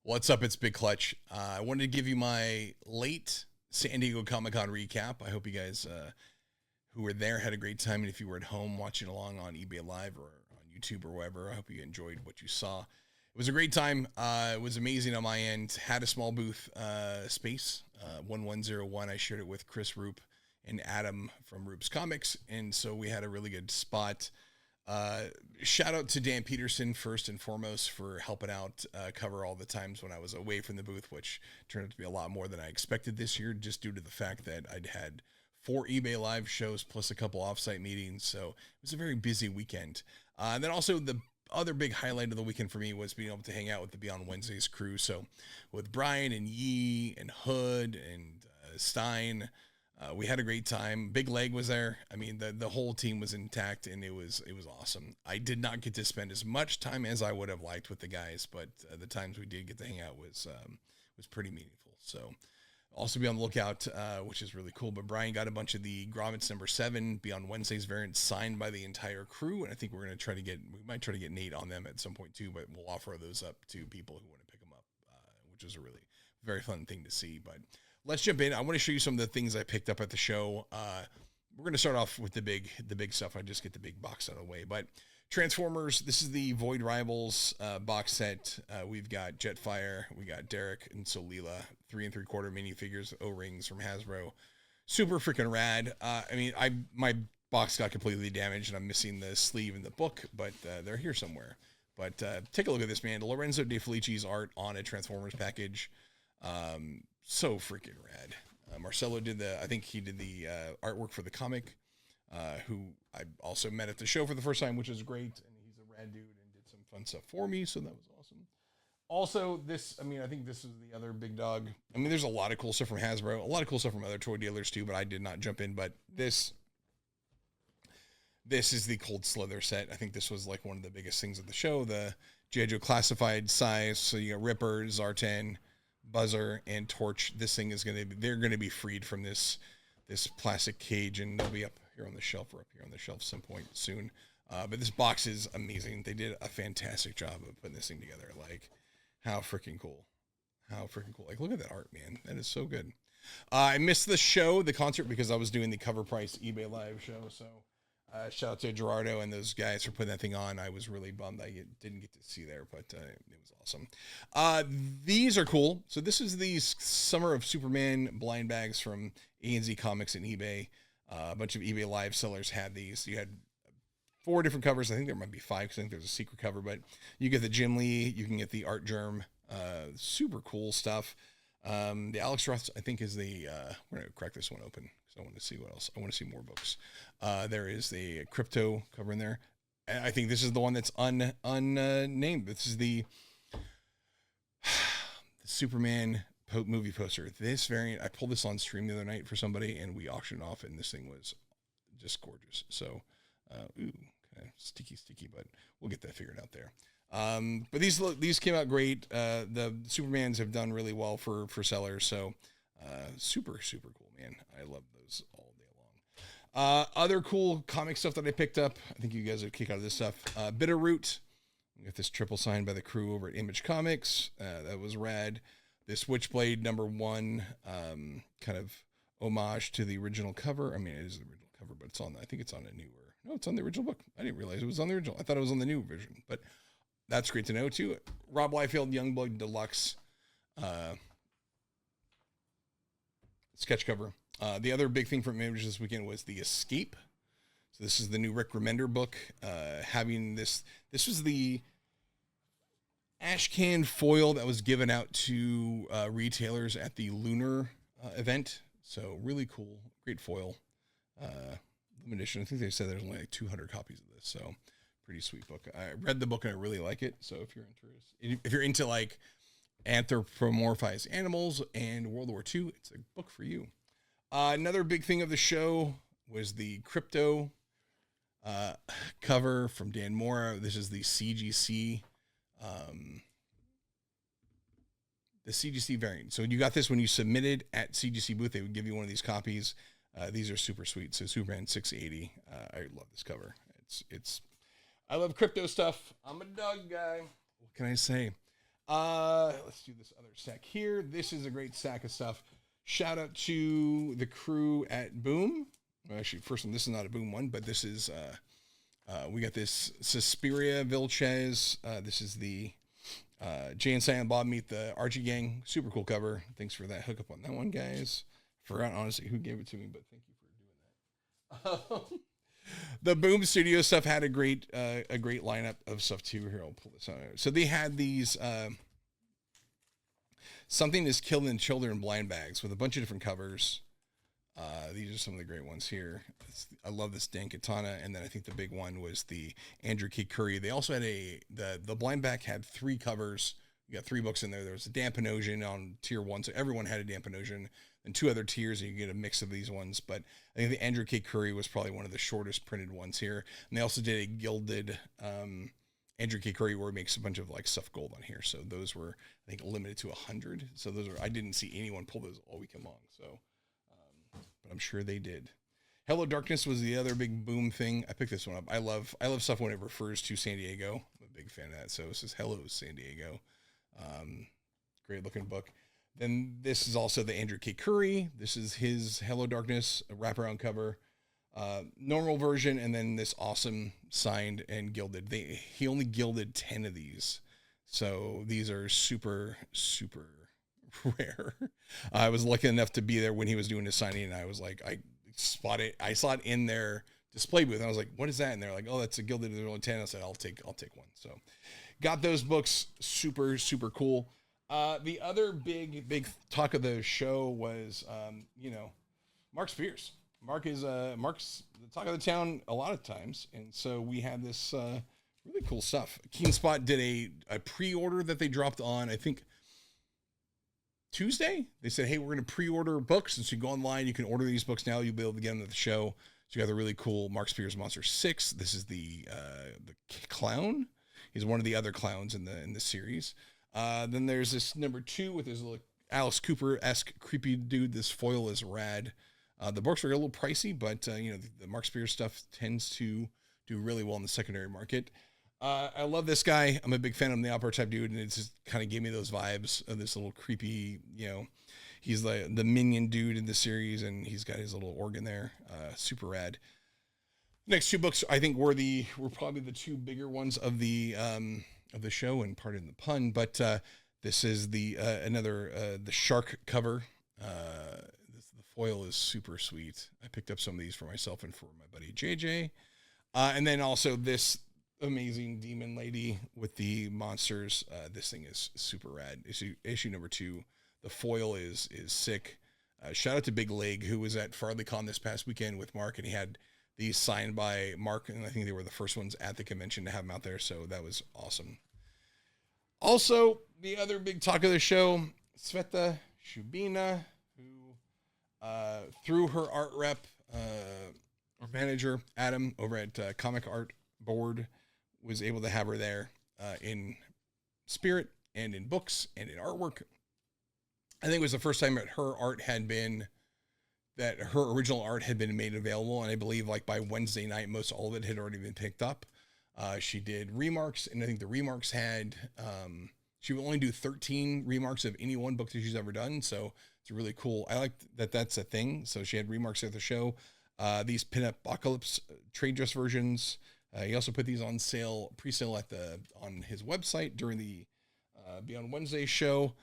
What's up? It's Big Clutch. I wanted to give you my late San Diego Comic-Con recap. I hope you guys who were there had a great time, and if you were at home watching along on eBay Live or on YouTube or wherever, I hope you enjoyed what you saw. It was a great time. It was amazing on my end. Had a small booth space, 1101. I shared it with Chris Roop and Adam from Roop's Comics, and so we had a really good spot. Shout out to Dan Peterson first and foremost for helping out cover all the times when I was away from the booth, which turned out to be a lot more than I expected this year, just due to the fact that I'd had 4 eBay Live shows plus a couple offsite meetings, so it was a very busy weekend. And then also the other big highlight of the weekend for me was being able to hang out with the Beyond Wednesdays crew. So with Brian and Yee and Hood and Stein, we had a great time. Big Leg was there. I mean, the whole team was intact, and it was awesome. I did not get to spend as much time as I would have liked with the guys, but the times we did get to hang out was pretty meaningful. So also be on the lookout, which is really cool. But Brian got a bunch of the Grommets number 7 Beyond Wednesdays variants signed by the entire crew, and I think we might try to get Nate on them at some point too, but we'll offer those up to people who want to pick them up, which is a really very fun thing to see. But let's jump in. I want to show you some of the things I picked up at the show. We're going to start off with the big stuff. I just get the big box out of the way. But Transformers, this is the Void Rivals box set. We've got Jetfire, we got Derek and Solila, 3 3/4 minifigures, O-rings from Hasbro. Super freaking rad. I mean, my box got completely damaged, and I'm missing the sleeve in the book, but they're here somewhere. But take a look at this, man. Lorenzo De Felici's art on a Transformers package. So freaking rad. Marcelo I think he did the artwork for the comic, who I also met at the show for the first time, which is great. And he's a rad dude and did some fun stuff for me. So that was awesome. Also, I think this is the other big dog. I mean, there's a lot of cool stuff from Hasbro, a lot of cool stuff from other toy dealers too, but I did not jump in. But this is the Cold Slither set. I think this was like one of the biggest things at the show. The G.I. Joe classified size. So you got Ripper, Zartan, Buzzer, and Torch. This thing is they're gonna be freed from this plastic cage, and they'll be up here on the shelf some point soon. But this box is amazing. They did a fantastic job of putting this thing together. Like, how freaking cool. Like, look at that art, man. That is so good. I missed the concert, because I was doing the Cover Price eBay Live show. So shout out to Gerardo and those guys for putting that thing on. I was really bummed I didn't get to see there, but it was awesome. These are cool. So this is the Summer of Superman blind bags from A&Z Comics and eBay. A bunch of eBay Live sellers had these. You had 4 different covers. I think there might be 5, because I think there's a secret cover, but you get the Jim Lee, you can get the Art Germ, super cool stuff. The Alex Ross, I think, is the, we're going to crack this one open, because I want to see what else. I want to see more books. There is the Crypto cover in there. I think this is the one that's unnamed. This is the Superman movie poster. This variant, I pulled this on stream the other night for somebody, and we auctioned off, and this thing was just gorgeous. So, kind of sticky, but we'll get that figured out there. But these came out great. The Supermans have done really well for sellers. So, super cool, man. I love those all day long. Other cool comic stuff that I picked up. I think you guys would kick out of this stuff. Bitterroot. We got this triple signed by the crew over at Image Comics. That was rad. This Witchblade number 1, kind of homage to the original cover. I mean, it is the original cover, but I think it's on a newer. No, it's on the original book. I didn't realize it was on the original. I thought it was on the new version, but that's great to know too. Rob Liefeld Youngblood Deluxe sketch cover. The other big thing from Image this weekend was The Escape. So this is the new Rick Remender book. Having this was the Ashcan foil that was given out to retailers at the Lunar event. So really cool, great foil. Limited edition. I think they said there's only like 200 copies of this. So pretty sweet book. I read the book and I really like it. So if you're interested, if you're into like anthropomorphized animals and World War II, it's a book for you. Another big thing of the show was the Crypto cover from Dan Mora. This is the CGC. The CGC variant. So you got this when you submitted at CGC booth. They would give you one of these copies. These are super sweet. So Superman 680. I love this cover. I love crypto stuff. I'm a dog guy. What can I say? Let's do this other sack here. This is a great sack of stuff. Shout out to the crew at Boom. Well, actually, first one, this is not a Boom one, but this is, we got this Suspiria Vilches. This is the Jay and Silent Bob meet the Archie Gang. Super cool cover. Thanks for that hookup on that one, guys. Forgot honestly who gave it to me, but thank you for doing that. The Boom Studio stuff had a great lineup of stuff too. Here, I'll pull this out. So they had these Something is Killing Children blind bags with a bunch of different covers. These are some of the great ones here. I love this Dan Katana, and then I think the big one was the Andrew K. Curry. They also had the blind bag had 3 covers. You got 3 books in there. There was a Dan Panosian on tier 1, so everyone had a Dan Panosian, and 2 other tiers, and you get a mix of these ones. But I think the Andrew K. Curry was probably one of the shortest printed ones here. And they also did a gilded Andrew K. Curry where he makes a bunch of like stuff gold on here. So those were, I think, limited to 100. So those are, I didn't see anyone pull those all weekend long. So, but I'm sure they did. Hello Darkness was the other big Boom thing. I picked this one up. I love stuff when it refers to San Diego. I'm a big fan of that. So this is Hello San Diego. Great looking book. Then this is also the Andrew K. Curry. This is his Hello Darkness wraparound cover, normal version, and then this awesome signed and gilded. He only gilded 10 of these, so these are super rare. I was lucky enough to be there when he was doing his signing, and I was like, I saw it in their display booth, and I was like, what is that? And they're like, oh, that's a gilded. There's only 10. I said, I'll take one. So got those books. Super cool. The other big talk of the show was, Mark Spears. Mark's the talk of the town a lot of times. And so we had this, really cool stuff. Keen Spot did a pre-order that they dropped on, I think, Tuesday. They said, hey, we're going to pre-order books. And so you go online, you can order these books now. You'll be able to get them at the show. So you got the really cool Mark Spears Monster 6. This is the clown. He's one of the other clowns in the series. Then there's this number 2 with his little Alice Cooper-esque creepy dude. This foil is rad. The books are a little pricey, but the Mark Spears stuff tends to do really well in the secondary market. I love this guy. I'm a big fan of the opera type dude, and it just kind of gave me those vibes of this little creepy, he's the minion dude in the series, and he's got his little organ there. Super rad. Next 2 books I think were probably the 2 bigger ones of the show, and pardon the pun, but this is the shark cover. The foil is super sweet. I picked up some of these for myself and for my buddy JJ, and then also this amazing demon lady with the monsters. This thing is super rad. Issue number 2. The foil is sick. Shout out to Big Leg, who was at FarleyCon this past weekend with Mark, and he had these signed by Mark, and I think they were the first ones at the convention to have them out there, so that was awesome. Also, the other big talk of the show, Sveta Shubina, who, through her art rep, or manager, Adam, over at Comic Art Board, was able to have her there in spirit and in books and in artwork. I think it was the first time that her original art had been made available, and I believe like by Wednesday night, most all of it had already been picked up. She did remarks, and I think the remarks had, she would only do 13 remarks of any one book that she's ever done, so it's really cool. I like that that's a thing. So she had remarks at the show. These Pin-Up Apocalypse trade dress versions. He also put these on sale, pre-sale on his website during the Beyond Wednesday show.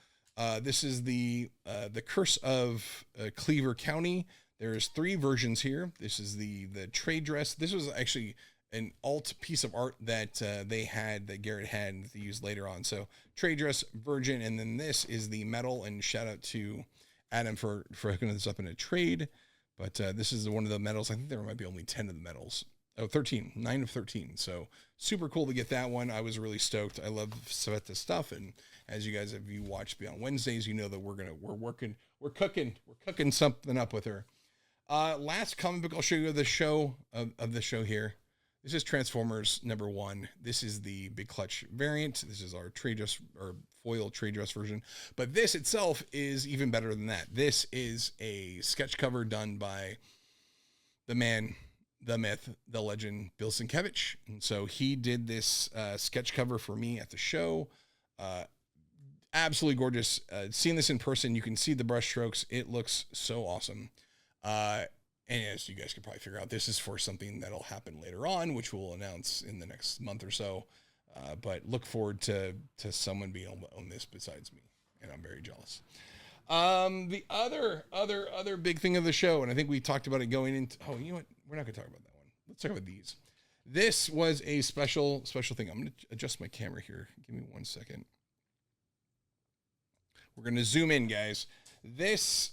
This is the Curse of Cleaver County. There's 3 versions here. This is the trade dress. This was actually an alt piece of art that that Garrett had and they used later on. So trade dress virgin, and then this is the metal. And shout out to Adam for hooking this up in a trade. But this is one of the medals. I think there might be only 10 of the medals. Oh, 13, 9 of 13. So super cool to get that one. I was really stoked. I love Sveta stuff. And as you guys, if you watch Beyond Wednesdays, you know that we're cooking something up with her. Last comic book I'll show you of the show here. This is Transformers number 1. This is the Big Clutch variant. This is our trade dress or foil trade dress version. But this itself is even better than that. This is a sketch cover done by the man, the myth, the legend, Bill Sienkiewicz. And so he did this sketch cover for me at the show. absolutely gorgeous. Seeing this in person, you can see the brush strokes. It looks so awesome. And as you guys can probably figure out, this is for something that'll happen later on, which we'll announce in the next month or so. But look forward to someone being able to own this besides me, and I'm very jealous. The other big thing of the show, and I think we talked about it going into. Oh, you know what? We're not going to talk about that one. Let's talk about these. This was a special thing. I'm going to adjust my camera here. Give me 1 second. We're going to zoom in, guys. This,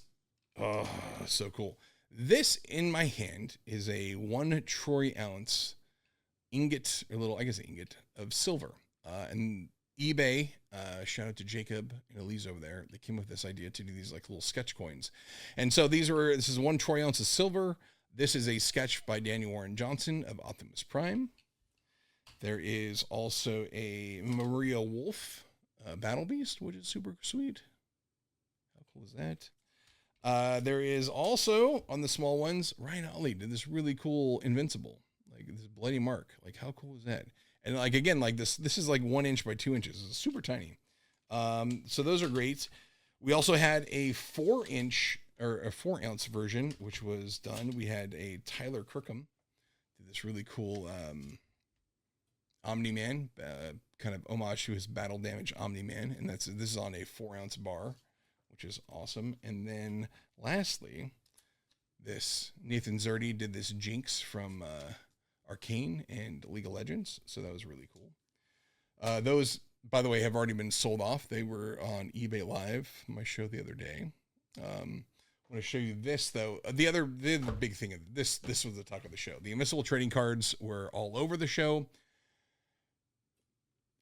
oh, so cool. This in my hand is a 1 troy ounce ingot, or little, I guess ingot of silver. And eBay, shout out to Jacob and Elise over there. They came up with this idea to do these like little sketch coins. And so this is 1 troy ounce of silver. This is a sketch by Daniel Warren Johnson of Optimus Prime. There is also a Maria Wolf Battle Beast, which is super sweet. How cool is that? There is also, on the small ones, Ryan Ollie did this really cool Invincible, like this bloody mark. Like, how cool is that? And like, again, like this is like 1 inch by 2 inches. It's super tiny. So those are great. We also had a 4 inch or a 4 ounce version, which was done. We had a Tyler Kirkham, did this really cool Omni-Man, kind of homage to his battle damage Omni-Man. And this is on a 4 ounce bar, which is awesome. And then lastly, this Nathan Zerdy did this Jinx from Arcane and League of Legends. So that was really cool. Those, by the way, have already been sold off. They were on eBay Live, my show the other day. I want to show you this though. The big thing of this was the talk of the show. The Invincible trading cards were all over the show.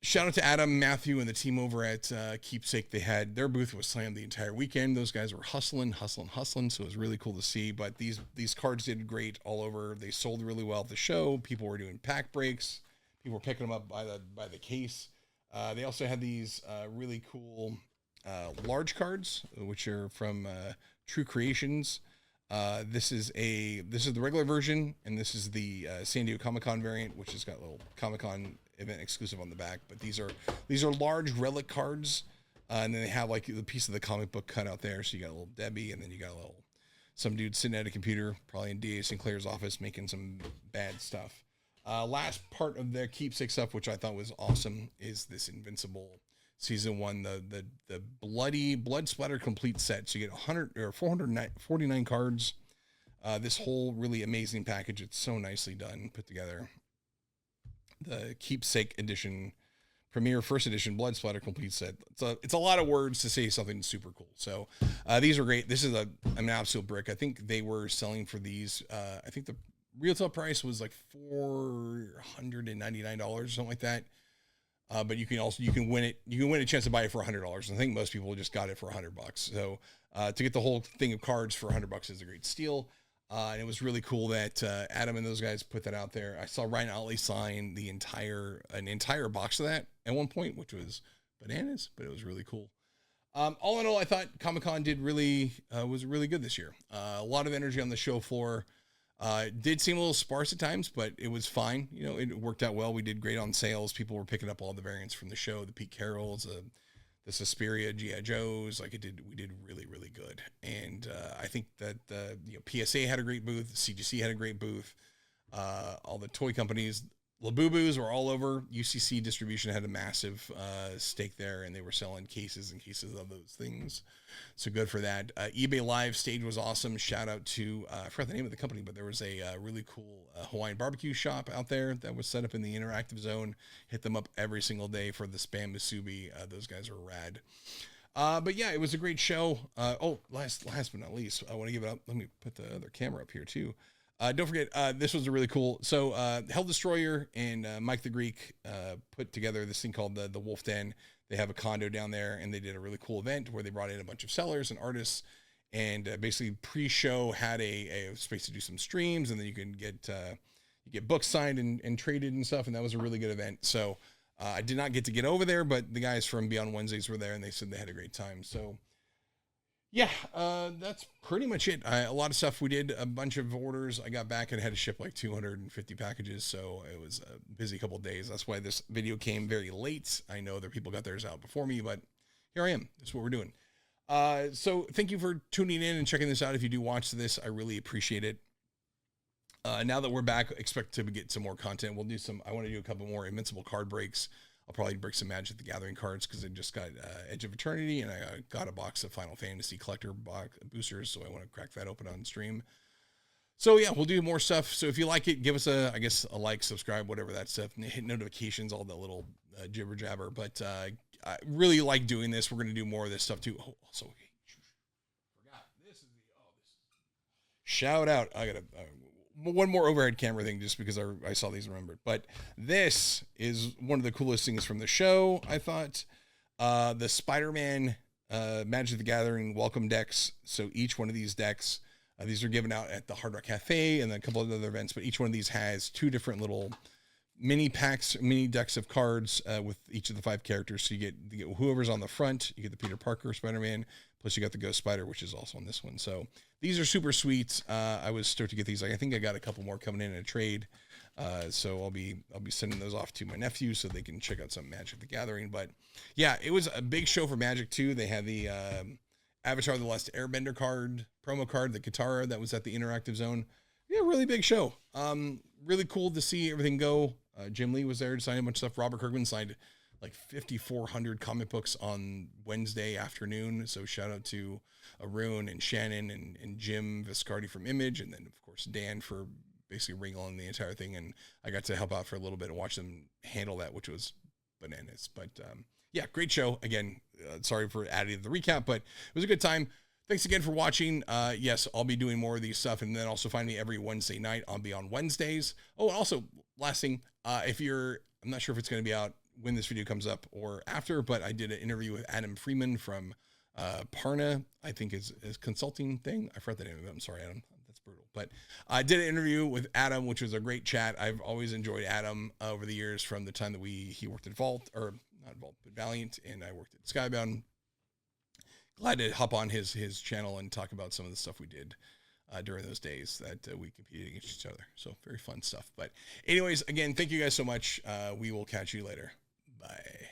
Shout out to Adam, Matthew, and the team over at Keepsake. Their booth was slammed the entire weekend. Those guys were hustling. So it was really cool to see. But these cards did great all over. They sold really well at the show. People were doing pack breaks. People were picking them up by the case. They also had these really cool large cards, which are from True Creations. This is the regular version, and this is the San Diego Comic-Con variant, which has got a little Comic-Con event exclusive on the back. But these are large relic cards, and then they have like the piece of the comic book cut out there. So you got a little Debbie, and then you got some dude sitting at a computer, probably in D.A. Sinclair's office, making some bad stuff. Last part of their Keepsake stuff, which I thought was awesome, is this Invincible Season 1, the blood splatter complete set. So you get 449 cards. This whole really amazing package. It's so nicely done, put together. The Keepsake edition, Premier First Edition Blood Splatter complete set. It's a lot of words to say something super cool. So these are great. This is an absolute brick. I think they were selling for these. I think the retail price was like $499 or something like that. But you can win it. You can win a chance to buy it for $100. I think most people just got it for $100. So to get the whole thing of cards for $100 is a great steal. And it was really cool that Adam and those guys put that out there. I saw Ryan Otley sign an entire box of that at one point, which was bananas, but it was really cool. All in all, I thought Comic-Con was really good this year. A lot of energy on the show floor. It did seem a little sparse at times, but it was fine. You know, it worked out well. We did great on sales. People were picking up all the variants from the show, the Pete Carrolls, the Suspiria G.I. Joes. We did really, really good. And I think that PSA had a great booth. CGC had a great booth. All the toy companies, Labubu's were all over. UCC Distribution had a massive stake there, and they were selling cases and cases of those things. So good for that. eBay Live stage was awesome. Shout out to, I forgot the name of the company, but there was a really cool Hawaiian barbecue shop out there that was set up in the interactive zone. Hit them up every single day for the Spam Musubi. Those guys are rad. But yeah, it was a great show. Last but not least, I want to give it up. Let me put the other camera up here too. Don't forget, this was a really cool. So Hell Destroyer and Mike the Greek put together this thing called the Wolf Den. They have a condo down there, and they did a really cool event where they brought in a bunch of sellers and artists, and basically pre-show had a space to do some streams, and then you can get books signed and traded and stuff, and that was a really good event. So I did not get over there, but the guys from Beyond Wednesdays were there, and they said they had a great time. So yeah, that's pretty much it. A lot of stuff. We did a bunch of orders. I got back and had to ship like 250 packages. So it was a busy couple of days. That's why this video came very late. I know other people got theirs out before me, but here I am. That's what we're doing. So thank you for tuning in and checking this out. If you do watch this, I really appreciate it. Now that we're back, expect to get some more content. We'll do I want to do a couple more Invincible card breaks. I'll probably break some Magic the Gathering cards because I just got Edge of Eternity, and I got a box of Final Fantasy collector boosters, so I want to crack that open on stream. So yeah, we'll do more stuff. So if you like it, give us a like, subscribe, whatever that stuff, hit notifications, all the little jibber jabber. But I really like doing this. We're gonna do more of this stuff too. Oh, also, forgot this is shout out. I got one more overhead camera thing just because I saw these remembered. But this is one of the coolest things from the show, I thought. The Spider-Man Magic the Gathering welcome decks. So each one of these decks, these are given out at the Hard Rock Cafe and then a couple of other events, but each one of these has 2 different little mini packs, mini decks of cards with each of the 5 characters. So you get whoever's on the front, you get the Peter Parker Spider-Man, plus you got the Ghost Spider, which is also on this one. So these are super sweet. I was stoked to get these. I think I got a couple more coming in a trade. So I'll be sending those off to my nephew so they can check out some Magic the Gathering. But yeah, it was a big show for Magic too. They had the Avatar: The Last Airbender promo card, the Katara that was at the Interactive Zone. Yeah, really big show. Really cool to see everything go. Jim Lee was there to sign a bunch of stuff. Robert Kirkman signed like 5,400 comic books on Wednesday afternoon. So shout out to Arun and Shannon and Jim Viscardi from Image. And then of course, Dan for basically wrangling the entire thing. And I got to help out for a little bit and watch them handle that, which was bananas. But yeah, great show. Again, sorry for adding to the recap, but it was a good time. Thanks again for watching. Yes, I'll be doing more of these stuff, and then also find me every Wednesday night. I'll be on Wednesdays. Oh, and also, last thing, I'm not sure if it's going to be out when this video comes up or after, but I did an interview with Adam Freeman from Parna, I think is consulting thing. I forgot the name of it. I'm sorry, Adam. That's brutal. But I did an interview with Adam, which was a great chat. I've always enjoyed Adam over the years from the time that he worked at Vault, or not Vault, but Valiant, and I worked at Skybound. Glad to hop on his channel and talk about some of the stuff we did during those days that we competed against each other. So very fun stuff. But anyways, again, thank you guys so much. We will catch you later. Bye.